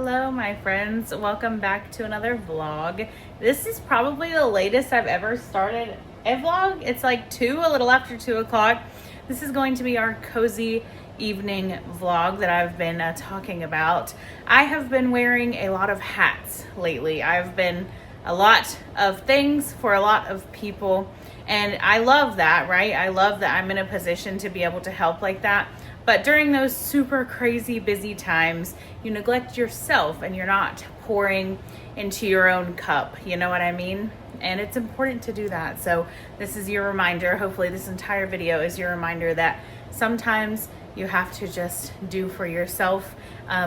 Hello my friends, welcome back to another vlog. This is probably the latest I've ever started a vlog. It's like a little after 2 o'clock. This is going to be our cozy evening vlog that I've been talking about. I have been wearing a lot of hats lately. I've been a lot of things for a lot of people, and I love that, right? I love that I'm in a position to be able to help like that. But during those super crazy busy times, you neglect yourself and you're not pouring into your own cup. You know what I mean? And it's important to do that. So this is your reminder. Hopefully this entire video is your reminder that sometimes you have to just do for yourself.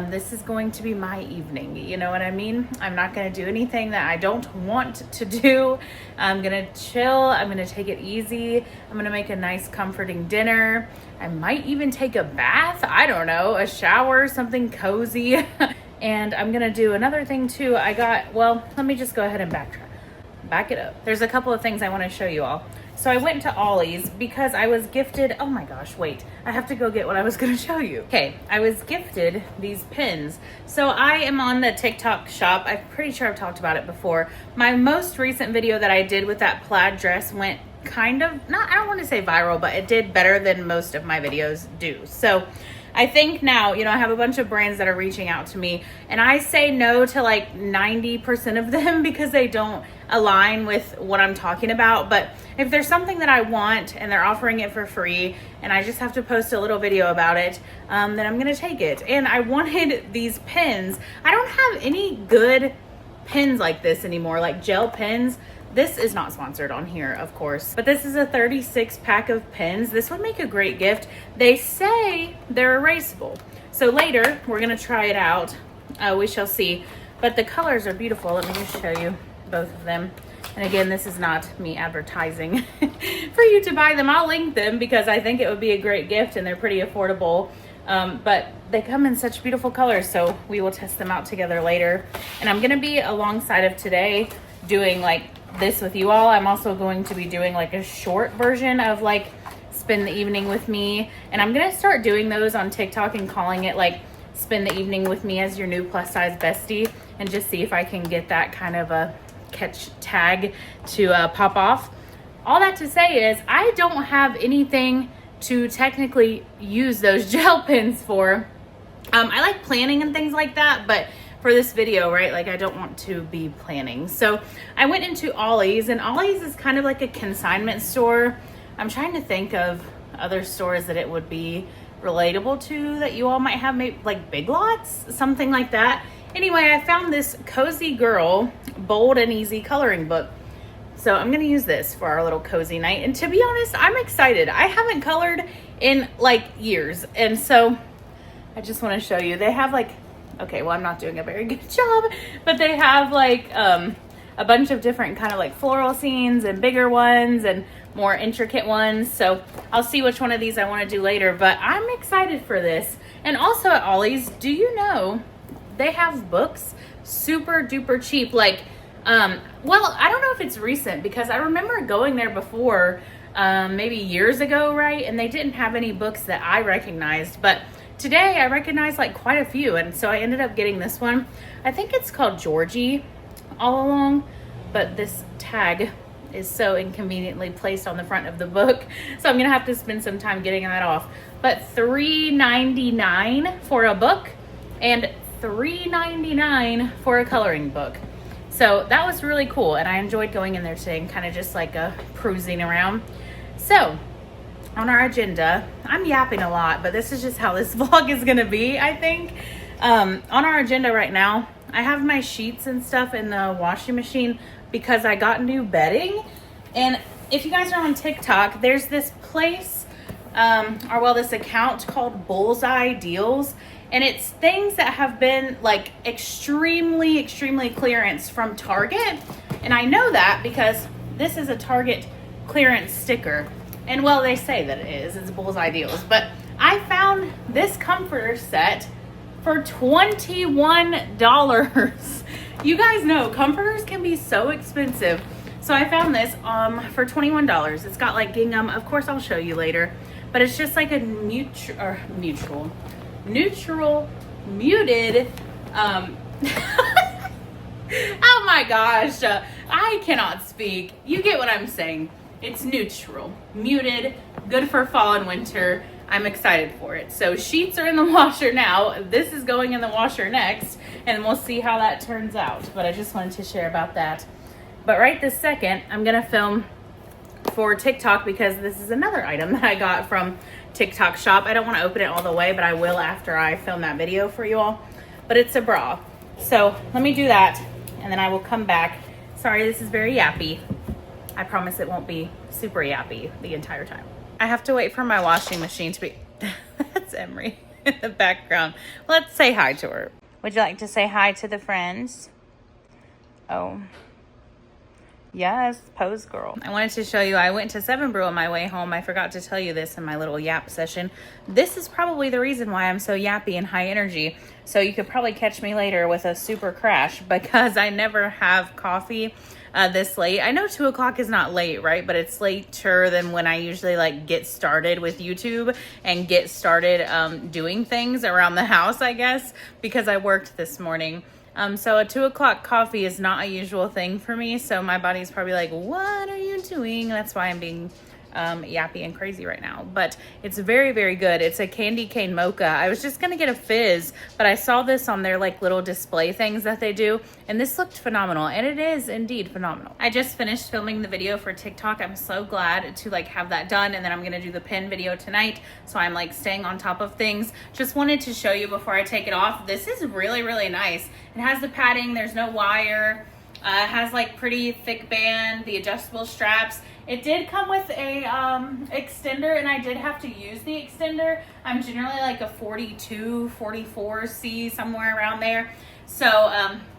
This is going to be my evening. You know what I mean? I'm not going to do anything that I don't want to do. I'm going to chill. I'm going to take it easy. I'm going to make a nice comforting dinner. I might even take a bath. I don't know, a shower, something cozy. And I'm going to do another thing too. Let me just go ahead and back it up. There's a couple of things I want to show you all. So I went to Ollie's because I was gifted, oh my gosh, wait, I have to go get what I was going to show you. Okay, I was gifted these pins. So I am on the TikTok shop. I'm pretty sure I've talked about it before. My most recent video that I did with that plaid dress went kind of, I don't want to say viral, but it did better than most of my videos do. So I think now, I have a bunch of brands that are reaching out to me, and I say no to like 90% of them because they don't align with what I'm talking about. But if there's something that I want and they're offering it for free and I just have to post a little video about it, then I'm gonna take it. And I wanted these pins. I don't have any good pins like this anymore, like gel pins. This is not sponsored on here, of course, but this is a 36 pack of pins. This would make a great gift. They say they're erasable. So later we're gonna try it out. We shall see, but the colors are beautiful. Let me just show you both of them. And again, this is not me advertising for you to buy them. I'll link them because I think it would be a great gift and they're pretty affordable. But they come in such beautiful colors, so we will test them out together later. And I'm gonna be alongside of today doing like this with you all. I'm also going to be doing like a short version of like spend the evening with me, and I'm gonna start doing those on TikTok and calling it like spend the evening with me as your new plus size bestie, and just see if I can get that kind of a catch tag to pop off. All that to say is I don't have anything to technically use those gel pens for. I like planning and things like that, but for this video, right, like I don't want to be planning. So I went into Ollie's, and Ollie's is kind of like a consignment store. I'm trying to think of other stores that it would be relatable to that you all might have, maybe like Big Lots, something like that. Anyway, I found this Cozy Girl Bold and Easy coloring book. So I'm gonna use this for our little cozy night. And to be honest, I'm excited. I haven't colored in like years. And so I just wanna show you. They have like, okay, well, I'm not doing a very good job, but they have like a bunch of different kind of like floral scenes and bigger ones and more intricate ones. So I'll see which one of these I want to do later, but I'm excited for this. And also at Ollie's, do you know they have books super duper cheap? Like, well, I don't know if it's recent because I remember going there before, maybe years ago, right? And they didn't have any books that I recognized, but today I recognized like quite a few, and so I ended up getting this one. I think it's called Georgie all along, but this tag is so inconveniently placed on the front of the book, so I'm gonna have to spend some time getting that off. But $3.99 for a book and $3.99 for a coloring book. So that was really cool, and I enjoyed going in there today and kind of just like cruising around. So on our agenda, I'm yapping a lot, but this is just how this vlog is gonna be, I think. On our agenda right now, I have my sheets and stuff in the washing machine because I got new bedding. And if you guys are on TikTok, there's this place, this account called Bullseye Deals. And it's things that have been like extremely clearance from Target. And I know that because this is a Target clearance sticker. And well, they say that it is, it's Bullseye Deals. But I found this comforter set for $21. You guys know comforters can be so expensive. So I found this for $21. It's got like gingham. Of course, I'll show you later. But it's just like a neutral muted Oh my gosh, I cannot speak. You get what I'm saying. It's neutral, muted, good for fall and winter. I'm excited for it. So sheets are in the washer now. This is going in the washer next, and we'll see how that turns out. But I just wanted to share about that. But right this second, I'm gonna film for TikTok because this is another item that I got from TikTok shop. I don't want to open it all the way, but I will after I film that video for you all. But it's a bra. So let me do that, and then I will come back. Sorry, this is very yappy. I promise it won't be super yappy the entire time. I have to wait for my washing machine to be... That's Emery in the background. Let's say hi to her. Would you like to say hi to the friends? Oh. Yes, pose girl. I wanted to show you, I went to Seven Brew on my way home. I forgot to tell you this in my little yap session. This is probably the reason why I'm so yappy and high energy. So you could probably catch me later with a super crash because I never have coffee this late. I know 2 o'clock is not late, right? But it's later than when I usually like get started with YouTube and get started doing things around the house, I guess, because I worked this morning. So a 2 o'clock coffee is not a usual thing for me. So my body's probably like, what are you doing? That's why I'm being yappy and crazy right now. But it's very, very good. It's a candy cane mocha. I was just going to get a fizz, but I saw this on their like little display things that they do. And this looked phenomenal. And it is indeed phenomenal. I just finished filming the video for TikTok. I'm so glad to like have that done. And then I'm going to do the pin video tonight. So I'm like staying on top of things. Just wanted to show you before I take it off. This is really, really nice. It has the padding. There's no wire. It has like pretty thick band, the adjustable straps. It did come with a extender, and I did have to use the extender. I'm generally like a 42, 44C, somewhere around there. So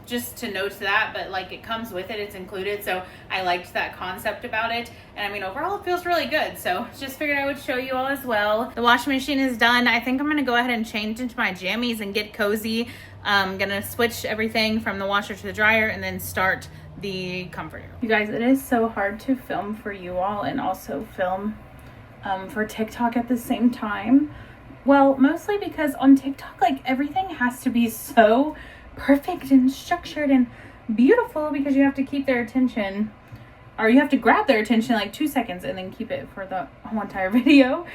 just to note that, but like it comes with it, it's included. So I liked that concept about it. And I mean, overall it feels really good. So just figured I would show you all as well. The washing machine is done. I think I'm gonna go ahead and change into my jammies and get cozy. I'm gonna switch everything from the washer to the dryer and then start the comforter. You guys, it is so hard to film for you all and also film for TikTok at the same time. Well, mostly because on TikTok, like everything has to be so perfect and structured and beautiful because you have to keep their attention, or you have to grab their attention like 2 seconds and then keep it for the whole entire video.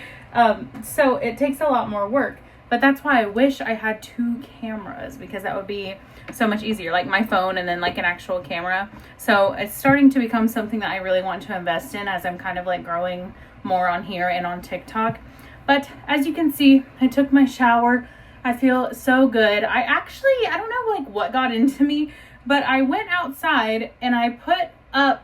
So it takes a lot more work. But that's why I wish I had 2 cameras, because that would be so much easier, like my phone and then like an actual camera. So it's starting to become something that I really want to invest in as I'm kind of like growing more on here and on TikTok. But as you can see, I took my shower. I feel so good. I don't know like what got into me, but I went outside and I put up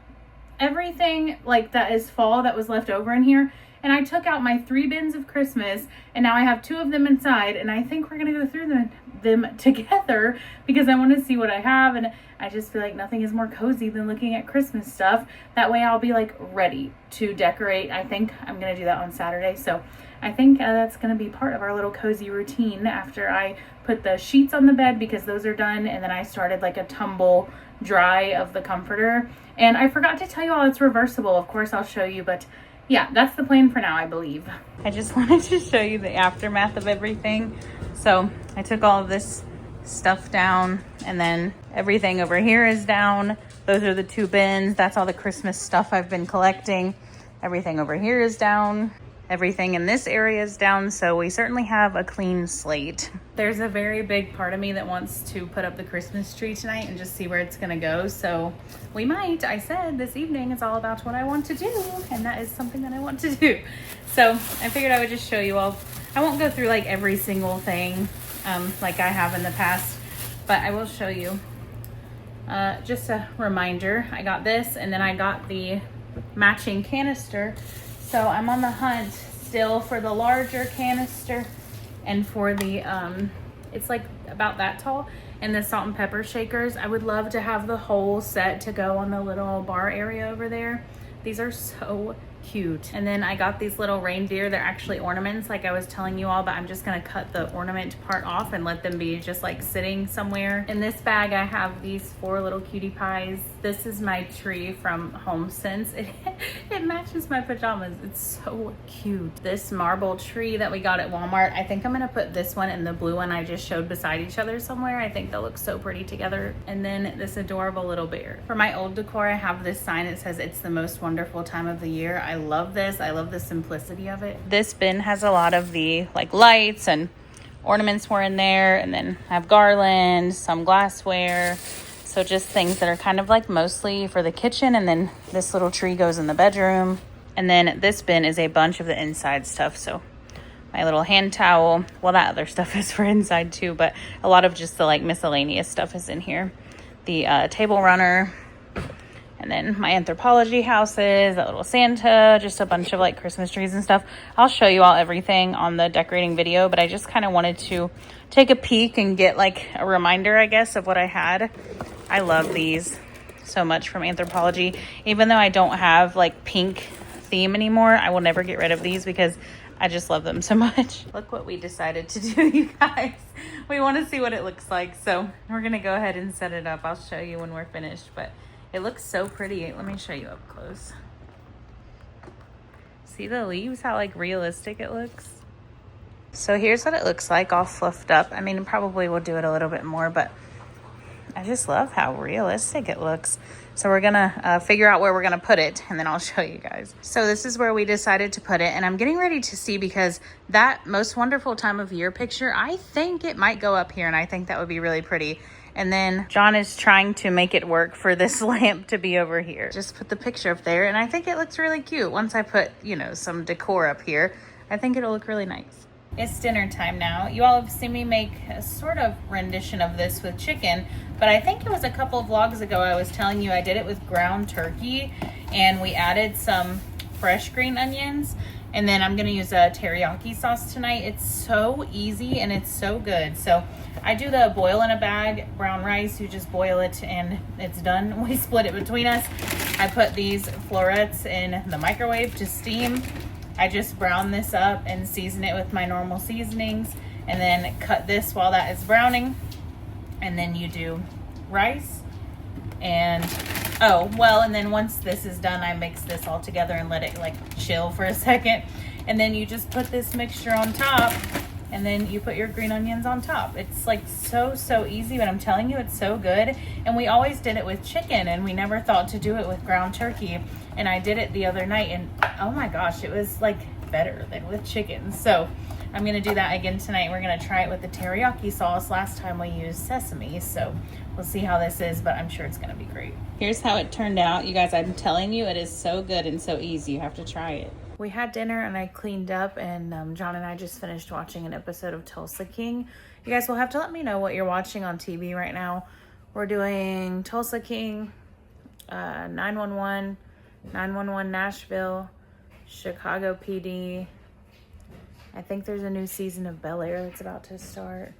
everything like that is fall that was left over in here. And I took out my 3 bins of Christmas, and now I have 2 of them inside, and I think we're going to go through them together because I want to see what I have, and I just feel like nothing is more cozy than looking at Christmas stuff. That way I'll be like ready to decorate. I think I'm going to do that on Saturday, so I think that's going to be part of our little cozy routine after I put the sheets on the bed because those are done, and then I started like a tumble dry of the comforter. And I forgot to tell you all it's reversible. Of course I'll show you, but yeah, that's the plan for now, I believe. I just wanted to show you the aftermath of everything. So I took all of this stuff down, and then everything over here is down. Those are the 2 bins. That's all the Christmas stuff I've been collecting. Everything over here is down. Everything in this area is down, so we certainly have a clean slate. There's a very big part of me that wants to put up the Christmas tree tonight and just see where it's gonna go, so we might. I said this evening is all about what I want to do, and that is something that I want to do. So I figured I would just show you all. I won't go through like every single thing like I have in the past, but I will show you. Just a reminder, I got this, and then I got the matching canister. So I'm on the hunt still for the larger canister and for the, it's like about that tall, and the salt and pepper shakers. I would love to have the whole set to go on the little bar area over there. These are so cute. And then I got these little reindeer. They're actually ornaments like I was telling you all, but I'm just gonna cut the ornament part off and let them be just like sitting somewhere. In this bag I have these 4 little cutie pies. This is my tree from HomeSense. It matches my pajamas. It's so cute. This marble tree that we got at Walmart, I think I'm gonna put this one and the blue one I just showed beside each other somewhere. I think they'll look so pretty together. And then this adorable little bear. For my old decor, I have this sign that says it's the most wonderful time of the year. I love this. I love the simplicity of it. This bin has a lot of the like lights and ornaments were in there, and then I have garlands, some glassware. So just things that are kind of like mostly for the kitchen, and then this little tree goes in the bedroom. And then this bin is a bunch of the inside stuff. So my little hand towel, well, that other stuff is for inside too, but a lot of just the like miscellaneous stuff is in here. The table runner, and then my anthropology houses, that little Santa, just a bunch of like Christmas trees and stuff. I'll show you all everything on the decorating video, but I just kind of wanted to take a peek and get like a reminder, I guess, of what I had. I love these so much from Anthropology. Even though I don't have like pink theme anymore, I will never get rid of these because I just love them so much. Look what we decided to do, you guys. We want to see what it looks like, so we're gonna go ahead and set it up. I'll show you when we're finished, but it looks so pretty. Let me show you up close. See the leaves, how like realistic it looks? So here's what it looks like all fluffed up. I mean, probably we'll do it a little bit more, but I just love how realistic it looks. So we're gonna figure out where we're gonna put it, and then I'll show you guys. So this is where we decided to put it, and I'm getting ready to see, because that most wonderful time of year picture, I think it might go up here, and I think that would be really pretty. And then John is trying to make it work for this lamp to be over here. Just put the picture up there, and I think it looks really cute. Once I put, you know, some decor up here, I think it'll look really nice. It's dinner time now. You all have seen me make a sort of rendition of this with chicken, but I think it was a couple of vlogs ago I was telling you I did it with ground turkey, and we added some fresh green onions, and then I'm gonna use a teriyaki sauce tonight. It's so easy and it's so good. So I do the boil in a bag brown rice. You just boil it and it's done. We split it between us. I put these florets in the microwave to steam. I just brown this up and season it with my normal seasonings, and then cut this while that is browning. And then you do rice and and then once this is done, I mix this all together and let it like chill for a second. And then you just put this mixture on top, and then you put your green onions on top. It's like so easy, but I'm telling you, it's so good. And we always did it with chicken, and we never thought to do it with ground turkey. And I did it the other night, and oh my gosh, it was like better than with chicken. So I'm gonna do that again tonight. We're gonna try it with the teriyaki sauce. Last time we used sesame, so we'll see how this is, but I'm sure it's gonna be great. Here's how it turned out. You guys, I'm telling you, it is so good and so easy. You have to try it. We had dinner and I cleaned up, and John and I just finished watching an episode of Tulsa King. You guys will have to let me know what you're watching on TV right now. We're doing Tulsa King, 911, 911 Nashville, Chicago PD. I think there's a new season of Bel Air that's about to start.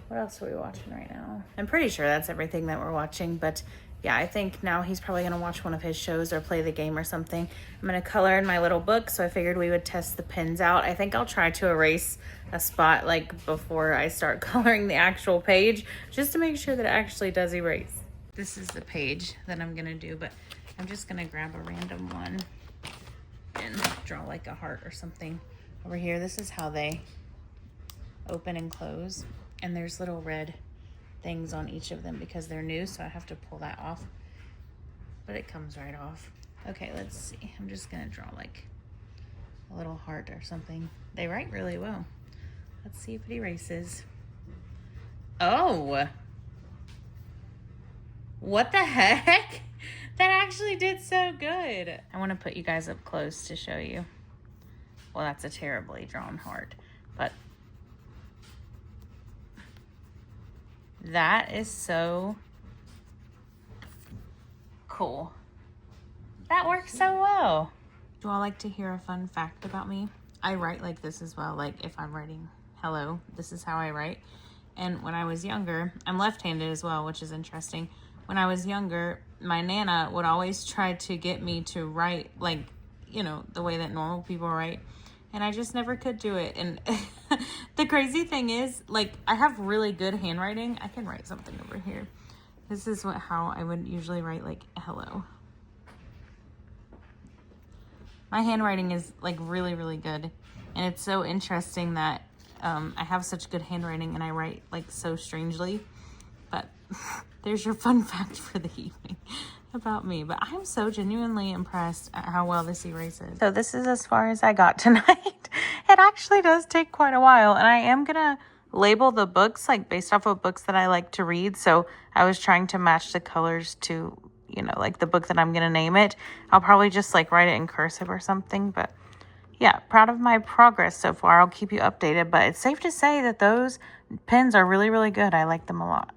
What else are we watching right now? I'm pretty sure that's everything that we're watching, but yeah, I think now he's probably gonna watch one of his shows or play the game or something. I'm gonna color in my little book, so I figured we would test the pens out. I think I'll try to erase a spot like before I start coloring the actual page, just to make sure that it actually does erase. This is the page that I'm gonna do, but I'm just gonna grab a random one and draw like a heart or something over here. This is how they open and close, and there's little red things on each of them because they're new, so I have to pull that off, but it comes right off. Okay, let's see. I'm just gonna draw like a little heart or something. They write really well. Let's see if it erases. Oh, what the heck? That actually did so good. I want to put you guys up close to show you. Well, that's a terribly drawn heart, but that is so cool. That works so well. Do I like to hear a fun fact about me? I write like this as well. Like if I'm writing hello, this is how I write. And when I was younger, I'm left-handed as well, which is interesting. When I was younger, my Nana would always try to get me to write like you know, the way that normal people write. And I just never could do it. And the crazy thing is, like, I have really good handwriting. I can write something over here. This is how I would usually write, like, hello. My handwriting is, like, really, really good. And it's so interesting that I have such good handwriting and I write, like, so strangely. But there's your fun fact for the evening about me. But I'm so genuinely impressed at how well this erases. So this is as far as I got tonight. It actually does take quite a while. And I am going to label the books, like, based off of books that I like to read. So I was trying to match the colors to, you know, like the book that I'm going to name it. I'll probably just, like, write it in cursive or something. But yeah, proud of my progress so far. I'll keep you updated. But it's safe to say that those pens are really, really good. I like them a lot.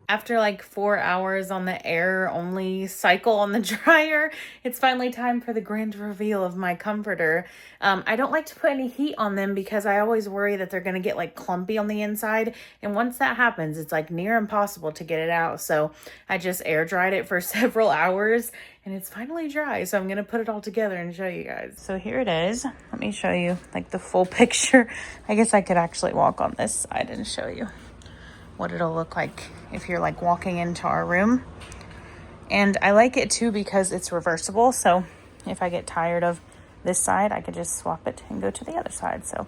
After like 4 hours on the air only cycle on the dryer, it's finally time for the grand reveal of my comforter. I don't like to put any heat on them because I always worry that they're going to get like clumpy on the inside. And once that happens, it's like near impossible to get it out. So I just air dried it for several hours and it's finally dry. So I'm going to put it all together and show you guys. So here it is. Let me show you like the full picture. I guess I could actually walk on this side and show you what it'll look like if you're like walking into our room. And I like it too because it's reversible. So if I get tired of this side, I could just swap it and go to the other side. So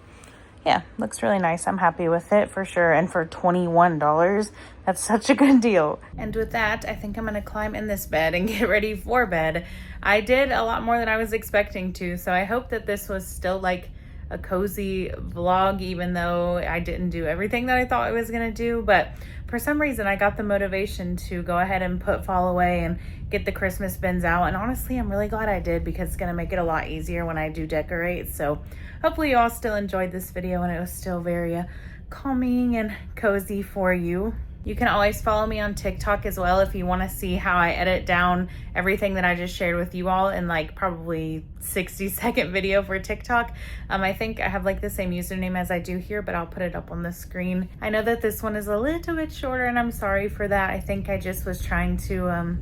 yeah, looks really nice. I'm happy with it for sure. And for $21, that's such a good deal. And with that, I think I'm going to climb in this bed and get ready for bed. I did a lot more than I was expecting to. So I hope that this was still like a cozy vlog, even though I didn't do everything that I thought I was gonna do. But for some reason I got the motivation to go ahead and put fall away and get the Christmas bins out, and honestly I'm really glad I did because it's gonna make it a lot easier when I do decorate. So hopefully you all still enjoyed this video and it was still very calming and cozy for you. You can always follow me on TikTok as well if you want to see how I edit down everything that I just shared with you all in like probably 60-second video for TikTok. I think I have like the same username as I do here, but I'll put it up on the screen. I know that this one is a little bit shorter and I'm sorry for that. I think I just was trying to,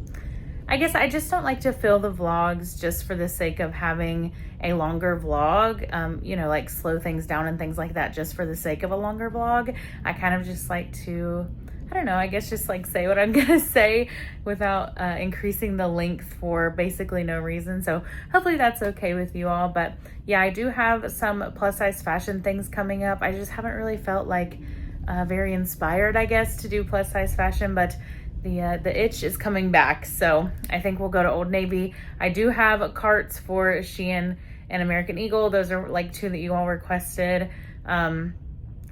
I guess I just don't like to fill the vlogs just for the sake of having a longer vlog, you know, like slow things down and things like that just for the sake of a longer vlog. I kind of just like to, I don't know, I guess just like say what I'm gonna say without increasing the length for basically no reason. So hopefully that's okay with you all. But yeah, I do have some plus size fashion things coming up. I just haven't really felt like very inspired, I guess, to do plus size fashion, but the itch is coming back. So I think we'll go to Old Navy. I do have carts for Shein and American Eagle. Those are like two that you all requested.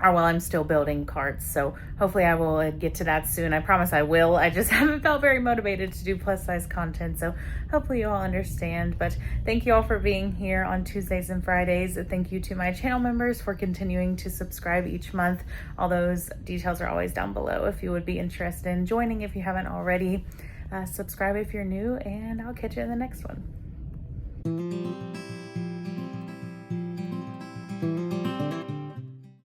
Or well, I'm still building carts, so hopefully I will get to that soon. I promise I will. I just haven't felt very motivated to do plus size content, so hopefully you all understand. But thank you all for being here on Tuesdays and Fridays. Thank you to my channel members for continuing to subscribe each month. All those details are always down below if you would be interested in joining if you haven't already. Subscribe if you're new, and I'll catch you in the next one.